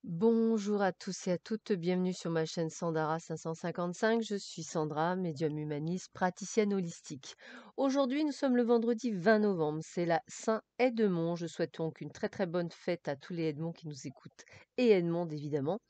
Bonjour à tous et à toutes, bienvenue sur ma chaîne Sandara 555. Je suis Sandra, médium humaniste, praticienne holistique. Aujourd'hui, nous sommes le vendredi 20 novembre, c'est la Saint-Edmond. Je souhaite donc une très très bonne fête à tous les Edmonds qui nous écoutent et Edmond évidemment.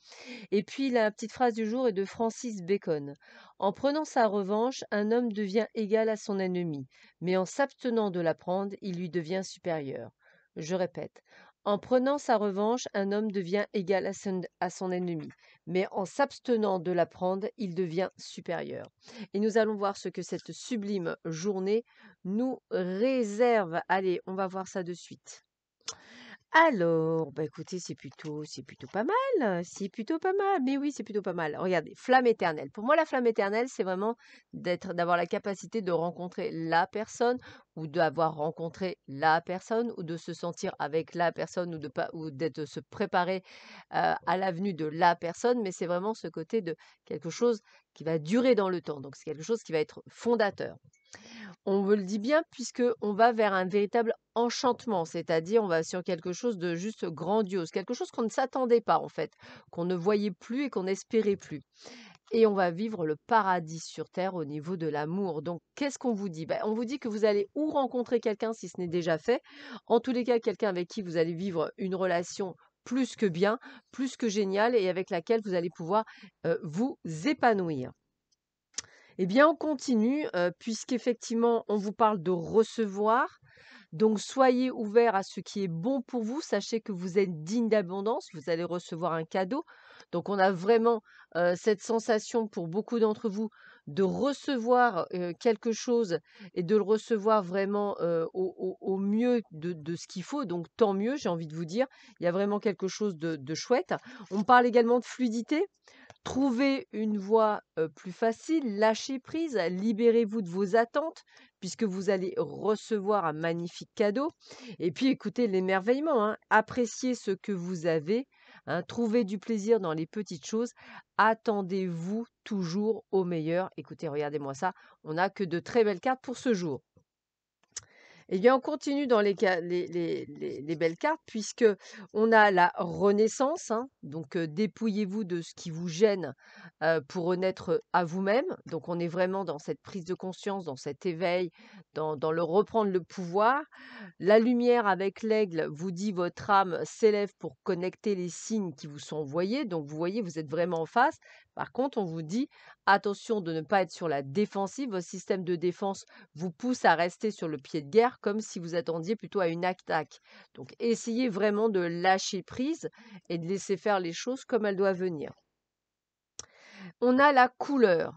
Et puis la petite phrase du jour est de Francis Bacon. En prenant sa revanche, un homme devient égal à son ennemi, mais en s'abstenant de la prendre, il lui devient supérieur. Je répète. En prenant sa revanche, un homme devient égal à son ennemi, mais en s'abstenant de la prendre, il devient supérieur. Et nous allons voir ce que cette sublime journée nous réserve. Allez, on va voir ça de suite. Alors, bah écoutez, c'est plutôt pas mal, c'est plutôt pas mal. Mais oui, c'est plutôt pas mal. Regardez, flamme éternelle. Pour moi, la flamme éternelle, c'est vraiment d'avoir la capacité de rencontrer la personne ou d'avoir rencontré la personne ou de se sentir avec la personne ou de pas ou d'être se préparer à l'avenue de la personne. Mais c'est vraiment ce côté de quelque chose qui va durer dans le temps. Donc, c'est quelque chose qui va être fondateur. On me le dit bien puisque on va vers un véritable enchantement, c'est-à-dire on va sur quelque chose de juste grandiose, quelque chose qu'on ne s'attendait pas en fait, qu'on ne voyait plus et qu'on n'espérait plus. Et on va vivre le paradis sur terre au niveau de l'amour. Donc qu'est-ce qu'on vous dit? On vous dit que vous allez ou rencontrer quelqu'un si ce n'est déjà fait, en tous les cas quelqu'un avec qui vous allez vivre une relation plus que bien, plus que géniale et avec laquelle vous allez pouvoir vous épanouir. Eh bien, on continue, puisqu'effectivement, on vous parle de recevoir. Donc, soyez ouverts à ce qui est bon pour vous. Sachez que vous êtes digne d'abondance. Vous allez recevoir un cadeau. Donc, on a vraiment cette sensation pour beaucoup d'entre vous de recevoir quelque chose et de le recevoir vraiment au mieux de ce qu'il faut. Donc, tant mieux, j'ai envie de vous dire. Il y a vraiment quelque chose de chouette. On parle également de fluidité. Trouvez une voie plus facile, lâchez prise, libérez-vous de vos attentes puisque vous allez recevoir un magnifique cadeau. Et puis écoutez l'émerveillement, hein, appréciez ce que vous avez, hein, trouvez du plaisir dans les petites choses, attendez-vous toujours au meilleur. Écoutez, regardez-moi ça, on n'a que de très belles cartes pour ce jour. Eh bien, on continue dans les belles cartes puisque on a la renaissance, hein, donc dépouillez-vous de ce qui vous gêne pour renaître à vous-même. Donc, on est vraiment dans cette prise de conscience, dans cet éveil, dans le reprendre le pouvoir. La lumière avec l'aigle vous dit votre âme s'élève pour connecter les signes qui vous sont envoyés. Donc, vous voyez, vous êtes vraiment en face. Par contre, on vous dit attention de ne pas être sur la défensive. Votre système de défense vous pousse à rester sur le pied de guerre comme si vous attendiez plutôt à une attaque. Donc, essayez vraiment de lâcher prise et de laisser faire les choses comme elles doivent venir. On a la couleur.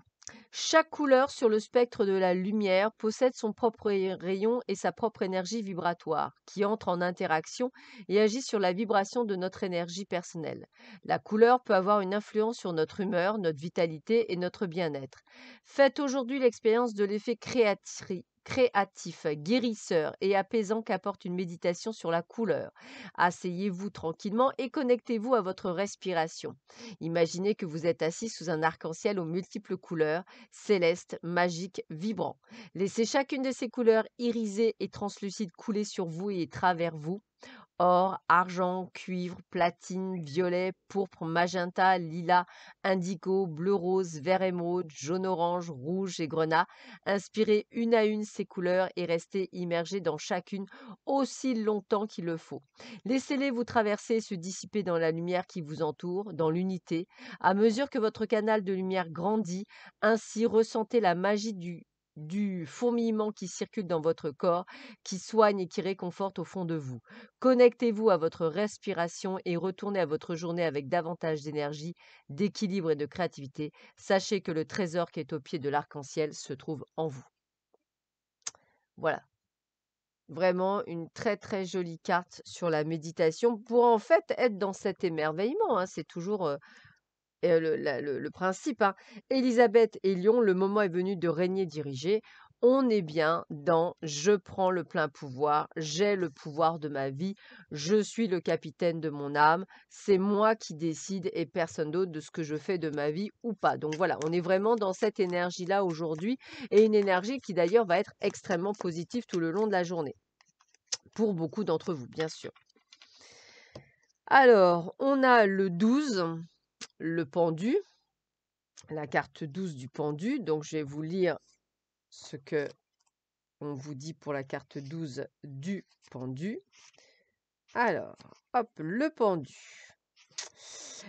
Chaque couleur sur le spectre de la lumière possède son propre rayon et sa propre énergie vibratoire, qui entre en interaction et agit sur la vibration de notre énergie personnelle. La couleur peut avoir une influence sur notre humeur, notre vitalité et notre bien-être. Faites aujourd'hui l'expérience de l'effet créatif, guérisseur et apaisant qu'apporte une méditation sur la couleur. Asseyez-vous tranquillement et connectez-vous à votre respiration. Imaginez que vous êtes assis sous un arc-en-ciel aux multiples couleurs, céleste, magique, vibrant. Laissez chacune de ces couleurs irisées et translucides couler sur vous et travers vous. Or, argent, cuivre, platine, violet, pourpre, magenta, lilas, indigo, bleu rose, vert émeraude, jaune orange, rouge et grenat. Inspirez une à une ces couleurs et restez immergés dans chacune aussi longtemps qu'il le faut. Laissez-les vous traverser et se dissiper dans la lumière qui vous entoure, dans l'unité. À mesure que votre canal de lumière grandit, ainsi ressentez la magie du fourmillement qui circule dans votre corps, qui soigne et qui réconforte au fond de vous. Connectez-vous à votre respiration et retournez à votre journée avec davantage d'énergie, d'équilibre et de créativité. Sachez que le trésor qui est au pied de l'arc-en-ciel se trouve en vous. Voilà, vraiment une très très jolie carte sur la méditation pour en fait être dans cet émerveillement, hein. C'est toujours le principe, hein. Élisabeth et Lion, le moment est venu de régner dirigé. On est bien dans je prends le plein pouvoir, j'ai le pouvoir de ma vie, je suis le capitaine de mon âme, c'est moi qui décide et personne d'autre de ce que je fais de ma vie ou pas. Donc voilà, on est vraiment dans cette énergie-là aujourd'hui et une énergie qui d'ailleurs va être extrêmement positive tout le long de la journée. Pour beaucoup d'entre vous, bien sûr. Alors, on a le 12, le pendu, la carte 12 du pendu. Donc, je vais vous lire ce que on vous dit pour la carte 12 du pendu. Alors, hop, le pendu.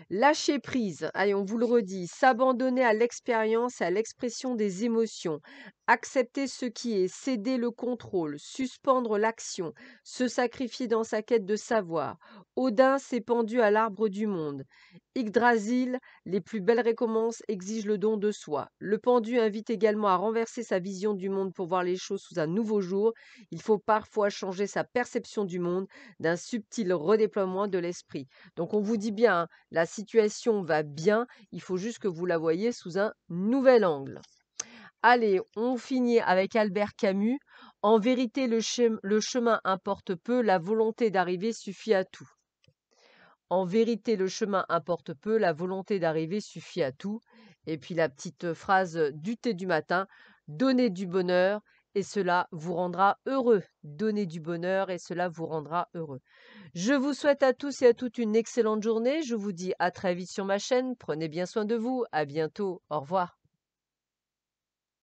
Lâcher prise, allez, on vous le redit, s'abandonner à l'expérience et à l'expression des émotions, accepter ce qui est, céder le contrôle, suspendre l'action, se sacrifier dans sa quête de savoir. Odin s'est pendu à l'arbre du monde. Yggdrasil, les plus belles récompenses exigent le don de soi. Le pendu invite également à renverser sa vision du monde pour voir les choses sous un nouveau jour. Il faut parfois changer sa perception du monde d'un subtil redéploiement de l'esprit. Donc on vous dit bien, hein, la situation va bien, il faut juste que vous la voyez sous un nouvel angle. Allez, on finit avec Albert Camus. En vérité, le chemin importe peu, la volonté d'arriver suffit à tout. En vérité, le chemin importe peu, la volonté d'arriver suffit à tout. Et puis la petite phrase du thé du matin, donnez du bonheur et cela vous rendra heureux. Donnez du bonheur et cela vous rendra heureux. Je vous souhaite à tous et à toutes une excellente journée. Je vous dis à très vite sur ma chaîne. Prenez bien soin de vous. À bientôt. Au revoir.